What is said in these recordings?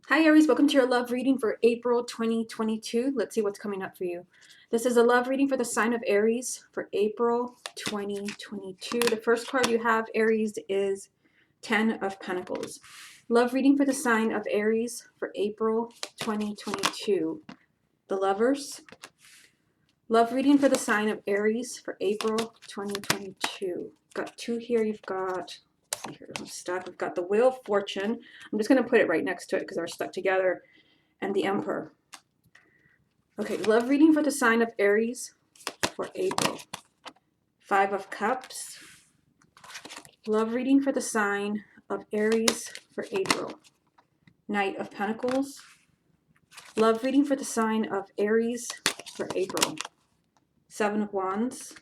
Hi Aries, welcome to your love reading for April 2022. Let's see what's coming up for you. This is a love reading for the sign of Aries for April 2022. The first card you have, Aries, is 10 of Pentacles. Love reading for the sign of Aries for April 2022. The Lovers. Love reading for the sign of Aries for April 2022. Got two here. You've got, here I'm stuck. We've got the Wheel of Fortune. I'm just going to put it right next to it because they're stuck together. And the Emperor. Okay, love reading for the sign of Aries for April. 5 of Cups. Love reading for the sign of Aries for April. Knight of Pentacles. Love reading for the sign of Aries for April. 7 of Wands.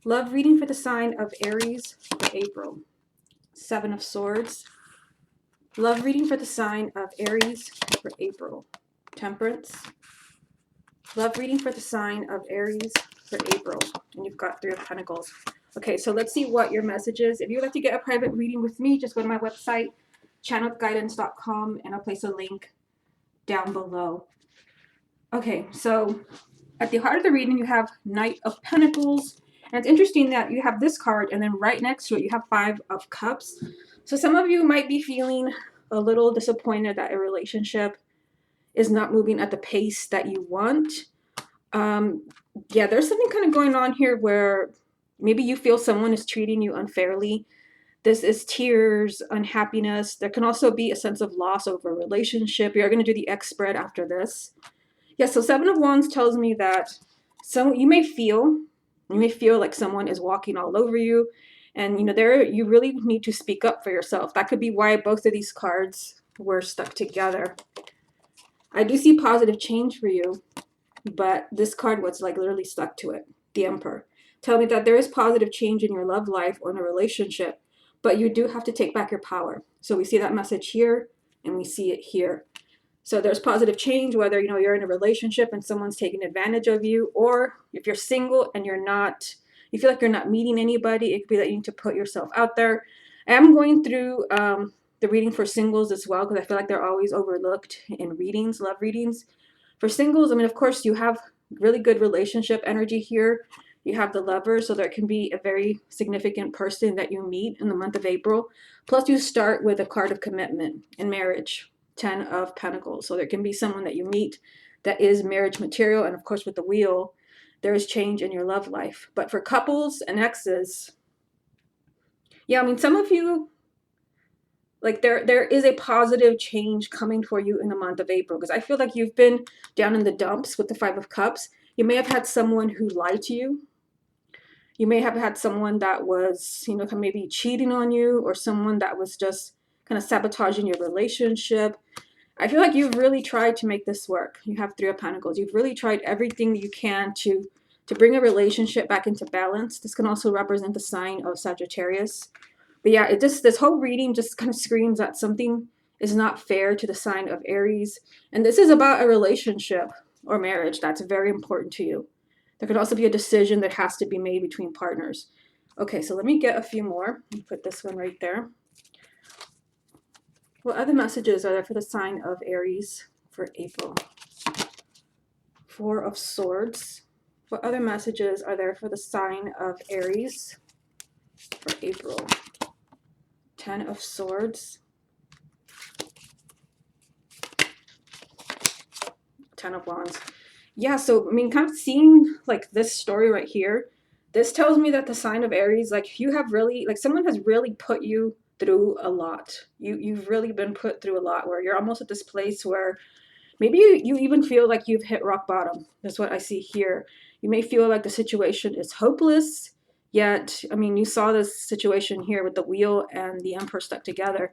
Love reading for the sign of Aries for April. 7 of Swords. Love reading for the sign of Aries for April. Temperance. Love reading for the sign of Aries for April. And you've got 3 of Pentacles. Okay, so let's see what your message is. If you would like to get a private reading with me, just go to my website, channelguidance.com, and I'll place a link down below. Okay, so at the heart of the reading, you have Knight of Pentacles. And it's interesting that you have this card, and then right next to it, you have 5 of Cups. So some of you might be feeling a little disappointed that a relationship is not moving at the pace that you want. Yeah, there's something kind of going on here where maybe you feel someone is treating you unfairly. This is tears, unhappiness. There can also be a sense of loss over a relationship. You're going to do the X spread after this. Yeah, so 7 of Wands tells me that you may feel like someone is walking all over you, and you really need to speak up for yourself. That could be why both of these cards were stuck together. I do see positive change for you, but this card was like literally stuck to it. The Emperor. Tell me that there is positive change in your love life or in a relationship, but you do have to take back your power. So we see that message here, and we see it here. So there's positive change, whether you're in a relationship and someone's taking advantage of you, or if you're single and you feel like you're not meeting anybody. It could be that you need to put yourself out there. I'm going through the reading for singles as well, because I feel like they're always overlooked in readings, love readings. For singles, I mean, of course, you have really good relationship energy here. You have the Lover, so there can be a very significant person that you meet in the month of April. Plus, you start with a card of commitment and marriage, 10 of Pentacles. So there can be someone that you meet that is marriage material. And of course, with the Wheel, there is change in your love life. But for couples and exes, yeah, I mean, some of you, like there is a positive change coming for you in the month of April, because I feel like you've been down in the dumps with the 5 of Cups. You may have had someone who lied to you. You may have had someone that was, maybe cheating on you, or someone that was just kind of sabotaging your relationship. I feel like you've really tried to make this work. You have 3 of Pentacles. You've really tried everything you can to bring a relationship back into balance. This can also represent the sign of Sagittarius. But yeah, this whole reading just kind of screams that something is not fair to the sign of Aries. And this is about a relationship or marriage that's very important to you. There could also be a decision that has to be made between partners. Okay, so let me get a few more. Put this one right there. What other messages are there for the sign of Aries for April? 4 of Swords. What other messages are there for the sign of Aries for April? 10 of Swords. 10 of Wands. Yeah, so I mean, kind of seeing like this story right here, this tells me that the sign of Aries, like you have really, like someone has really put you through a lot. You've really been put through a lot, where you're almost at this place where maybe you even feel like you've hit rock bottom. That's what I see here. You may feel like the situation is hopeless, yet, I mean, you saw this situation here with the Wheel and the Emperor stuck together.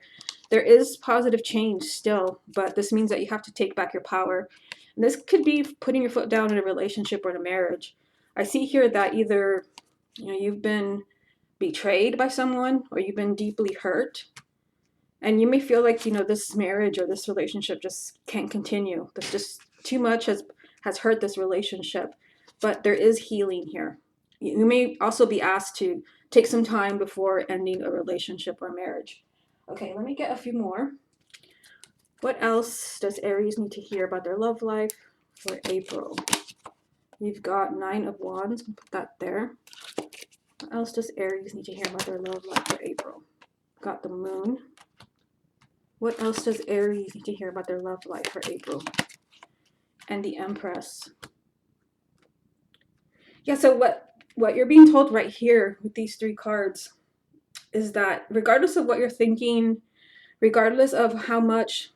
There is positive change still, but this means that you have to take back your power. And this could be putting your foot down in a relationship or in a marriage. I see here that either you've been betrayed by someone, or you've been deeply hurt, and you may feel like this marriage or this relationship just can't continue. There's just too much has hurt this relationship. But there is healing here. You may also be asked to take some time before ending a relationship or marriage. Okay, let me get a few more. What else does Aries need to hear about their love life for April? You've got 9 of Wands. Put that there. What else does Aries need to hear about their love life for April? Got the Moon. What else does Aries need to hear about their love life for April? And the Empress. Yeah, so what you're being told right here with these 3 cards is that regardless of what you're thinking, regardless of how much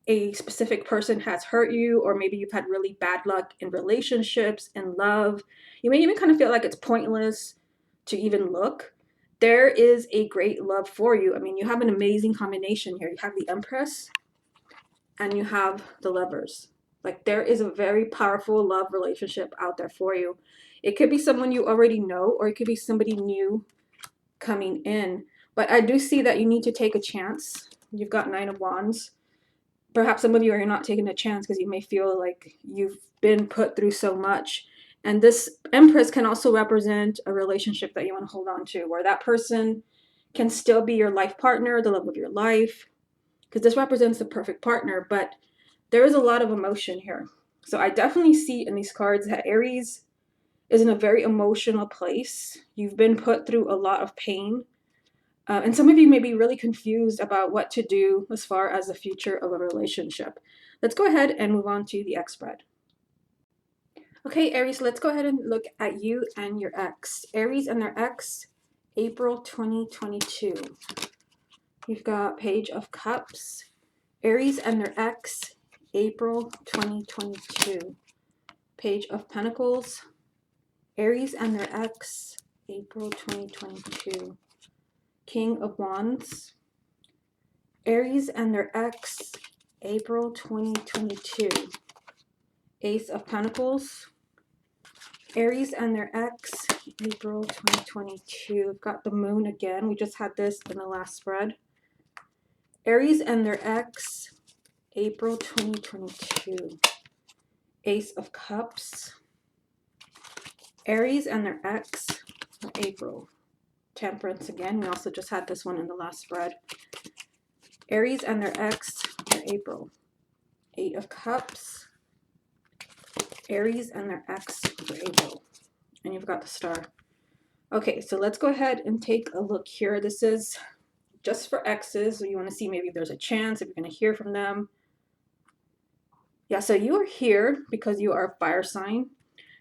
a specific person has hurt you, or maybe you've had really bad luck in relationships and love, you may even kind of feel like it's pointless to even look. There is a great love for you. I mean, you have an amazing combination here. You have the Empress and you have the Lovers. Like, there is a very powerful love relationship out there for you. It could be someone you already know, or it could be somebody new coming in. But I do see that you need to take a chance. You've got 9 of Wands. Perhaps some of you are not taking a chance because you may feel like you've been put through so much. And this Empress can also represent a relationship that you want to hold on to, where that person can still be your life partner, the love of your life, because this represents the perfect partner. But there is a lot of emotion here. So I definitely see in these cards that Aries is in a very emotional place. You've been put through a lot of pain. And some of you may be really confused about what to do as far as the future of a relationship. Let's go ahead and move on to the X spread. Okay, Aries, let's go ahead and look at you and your ex. Aries and their ex, April 2022. You've got Page of Cups. Aries and their ex, April 2022. Page of Pentacles. Aries and their ex, April 2022. King of Wands. Aries and their ex, April 2022. Ace of Pentacles. Aries and their ex, April 2022. We've got the Moon again. We just had this in the last spread. Aries and their ex, April 2022. Ace of Cups. Aries and their ex for April. Temperance again. We also just had this one in the last spread. Aries and their ex for April. 8 of Cups. Aries and their ex for April. And you've got the Star. Okay, so let's go ahead and take a look here. This is just for exes. So you want to see maybe if there's a chance, if you're going to hear from them. Yeah, so you are here because you are a fire sign.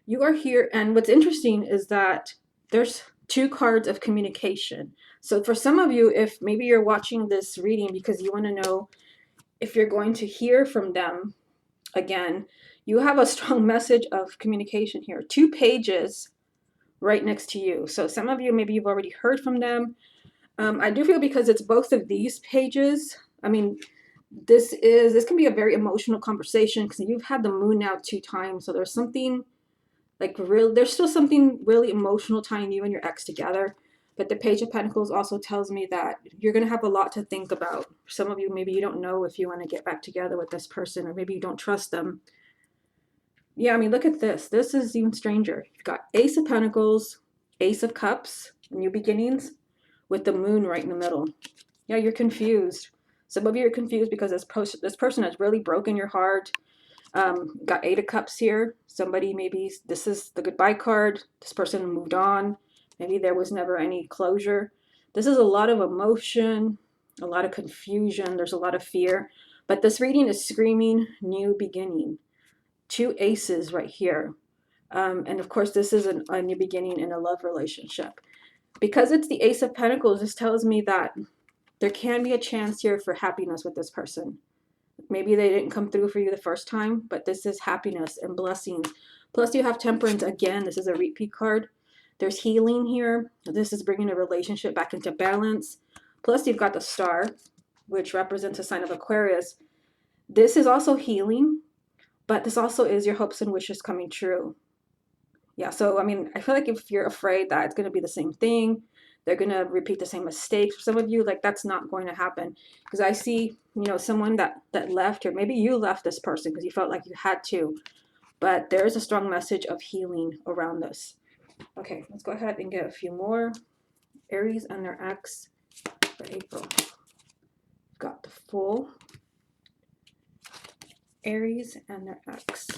You are here, and what's interesting is that there's 2 cards of communication. So for some of you, if maybe you're watching this reading because you want to know if you're going to hear from them again, you have a strong message of communication here. 2 pages right next to you. So some of you, maybe you've already heard from them. I do feel because it's both of these pages, I mean, this can be a very emotional conversation because you've had the Moon now 2 times. So there's something like there's still something really emotional tying you and your ex together. But the Page of Pentacles also tells me that you're going to have a lot to think about. Some of you, maybe you don't know if you want to get back together with this person, or maybe you don't trust them. Yeah, I mean, look at this. This is even stranger. You've got Ace of Pentacles, Ace of Cups, new beginnings, with the Moon right in the middle. Yeah, you're confused. Some of you are confused because this person has really broken your heart. Got 8 of Cups here. Somebody, maybe this is the goodbye card. This person moved on. Maybe there was never any closure. This is a lot of emotion, a lot of confusion. There's a lot of fear. But this reading is screaming new beginning. 2 aces right here. And of course, this is a new beginning in a love relationship. Because it's the Ace of Pentacles, this tells me that there can be a chance here for happiness with this person. Maybe they didn't come through for you the first time, but this is happiness and blessings. Plus you have Temperance again. This is a repeat card. There's healing here. This is bringing a relationship back into balance. Plus you've got the Star, which represents a sign of Aquarius. This is also healing, but this also is your hopes and wishes coming true. Yeah, so I mean, I feel like if you're afraid that it's going to be the same thing, they're going to repeat the same mistakes. For some of you, like, that's not going to happen. Because I see, someone that left, or maybe you left this person because you felt like you had to. But there is a strong message of healing around this. Okay, let's go ahead and get a few more. Aries and their ex for April. Got the Fool. Aries and their ex.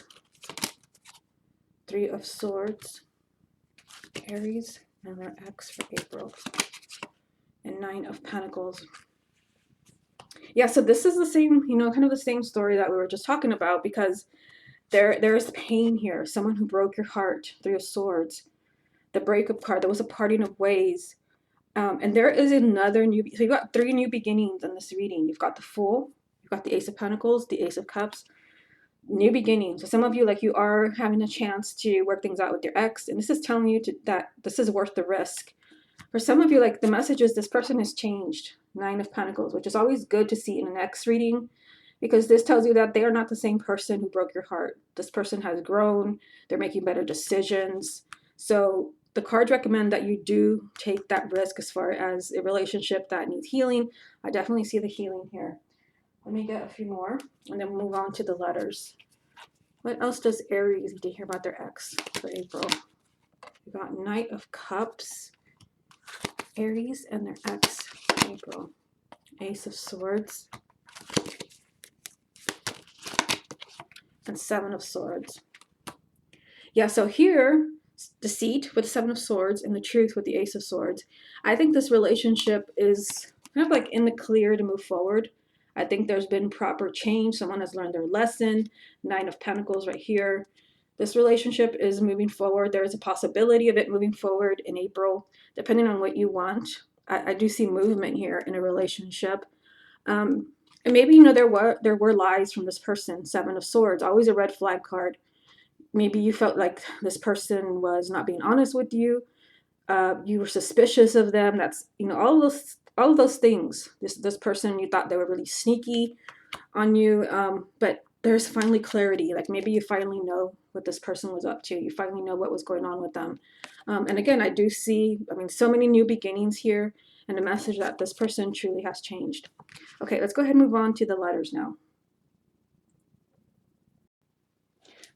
Three of Swords, Aries and their ex for April. And Nine of Pentacles. Yeah, so this is the same, you know, kind of the same story that we were just talking about, because there is pain here. Someone who broke your heart. Three of Swords. The breakup card. There was a parting of ways. And there is another new, so you've got three new beginnings in this reading. You've got the Fool, you've got the Ace of Pentacles, the Ace of Cups, new beginnings. So some of you, like, you are having a chance to work things out with your ex, and this is telling you that this is worth the risk. For some of you, like, the message is this person has changed. Nine of Pentacles, which is always good to see in an ex reading, because this tells you that they are not the same person who broke your heart. This person has grown, they're making better decisions. So the cards recommend that you do take that risk as far as a relationship that needs healing. I definitely see the healing here. Let me get a few more and then we'll move on to the letters. What else does Aries need to hear about their ex for April? We got Knight of Cups, Aries and their ex for April. Ace of Swords, and Seven of Swords. Yeah, so here, deceit with the Seven of Swords and the truth with the Ace of Swords. I think this relationship is kind of like in the clear to move forward. I think there's been proper change. Someone has learned their lesson. Nine of Pentacles right here. This relationship is moving forward. There is a possibility of it moving forward in April, depending on what you want. I do see movement here in a relationship. And maybe, you know, there were lies from this person. Seven of Swords, always a red flag card. Maybe you felt like this person was not being honest with you. You were suspicious of them. That's, you know, all of those things. This person, you thought they were really sneaky on you. But there's finally clarity. Like, maybe you finally know what this person was up to. You finally know what was going on with them. And again, I do see, I mean, so many new beginnings here, and a message that this person truly has changed. Okay, let's go ahead and move on to the letters now.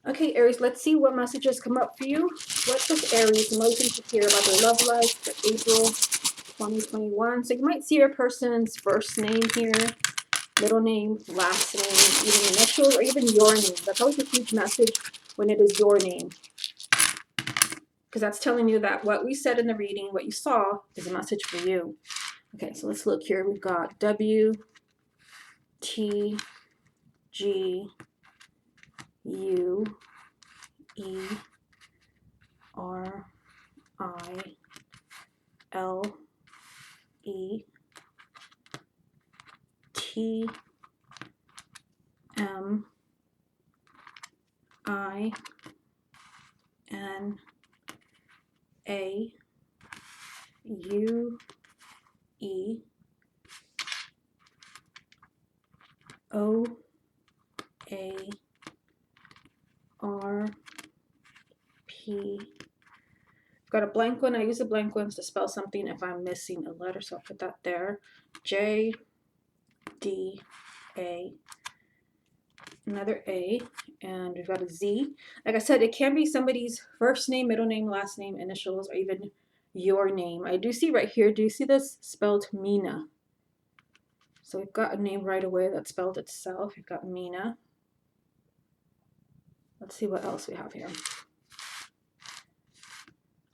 Okay, Aries, let's see what messages come up for you. What does Aries mostly to hear about their love life for April 2021? So you might see your person's first name here, middle name, last name, even initials, or even your name. That's always a huge message when it is your name, because that's telling you that what we said in the reading, what you saw, is a message for you. Okay, so let's look here. We've got W, T, G, U, E, R, I, L, E, T, M, I, N, A, U, E, O, A, R, P. Got a blank one. I use the blank ones to spell something if I'm missing a letter, so I'll put that there. J, D, A, another A, and we've got a Z. Like I said, it can be somebody's first name, middle name, last name, initials, or even your name. I do see right here, do you see this spelled Mina? So we've got a name right away that spelled itself. We've got Mina. Let's see what else we have here.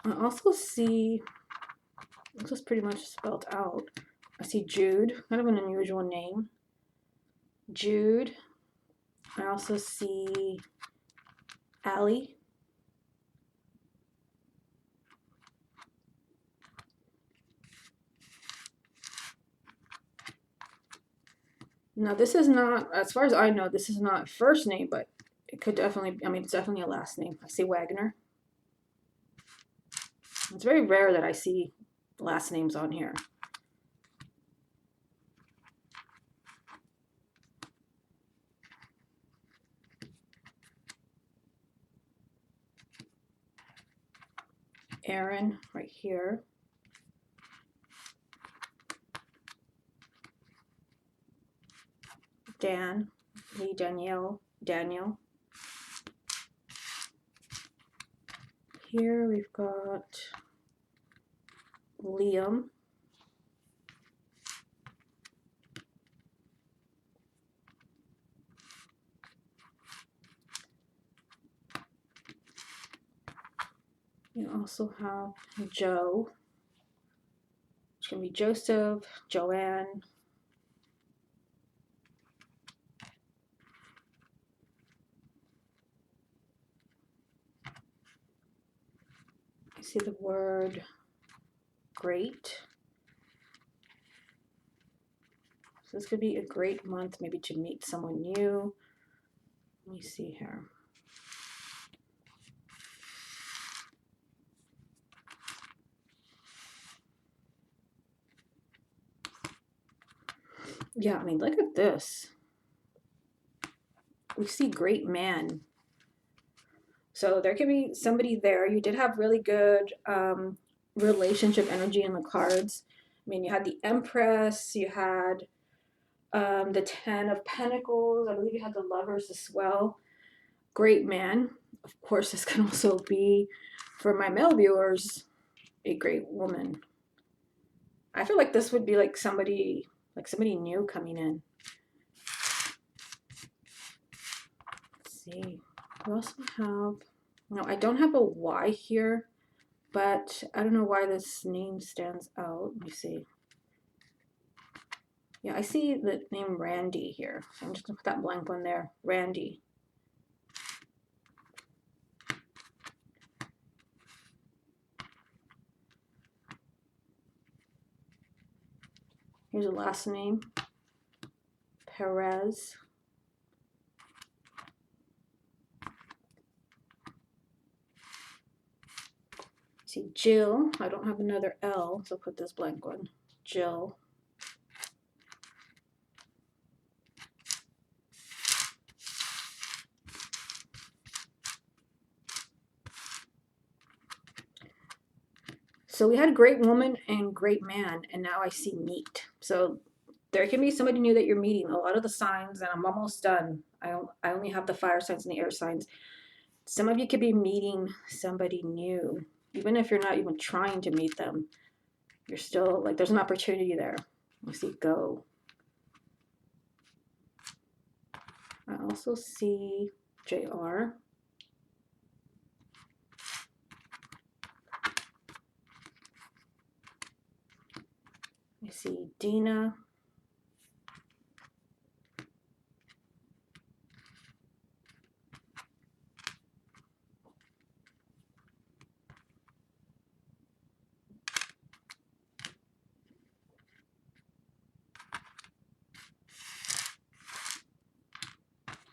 I also see, this is pretty much spelled out. I see Jude, kind of an unusual name. Jude. I also see Allie. Now this is not, as far as I know, this is not first name, but it could definitely, I mean, it's definitely a last name. I see Wagner. It's very rare that I see last names on here. Aaron right here. Dan, Lee, Danielle, Daniel. Here we've got Liam. You also have Joe, which can be Joseph, Joanne. I see the word great. So this could be a great month, maybe to meet someone new. Let me see here. Yeah, I mean, look at this. We see great man. So there could be somebody there. You did have really good relationship energy in the cards. I mean, you had the Empress, you had the Ten of Pentacles. I believe you had the Lovers as well. Great man. Of course, this can also be, for my male viewers, a great woman. I feel like this would be like somebody new coming in. Let's see. We also have, no, I don't have a Y here, but I don't know why this name stands out. Let me see. Yeah, I see the name Randy here. So I'm just gonna put that blank one there. Randy. Here's a last name. Perez. See Jill. I don't have another L, so I'll put this blank one. Jill. So we had great woman and great man, and now I see meet. So there can be somebody new that you're meeting. A lot of the signs, and I'm almost done. I only have the fire signs and the air signs. Some of you could be meeting somebody new, even if you're not even trying to meet them. You're still like, there's an opportunity there. I see go. I also see JR. I see Dina.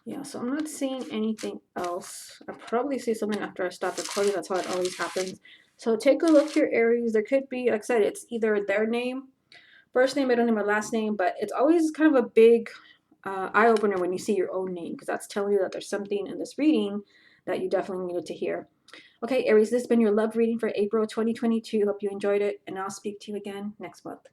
Yeah, so I'm not seeing anything else. I'll probably see something after I stop recording. That's how it always happens. So take a look here, Aries. There could be, like I said, it's either their name, first name, middle name, or last name, but it's always kind of a big eye-opener when you see your own name, because that's telling you that there's something in this reading that you definitely needed to hear. Okay, Aries, this has been your love reading for April 2022. Hope you enjoyed it, and I'll speak to you again next month.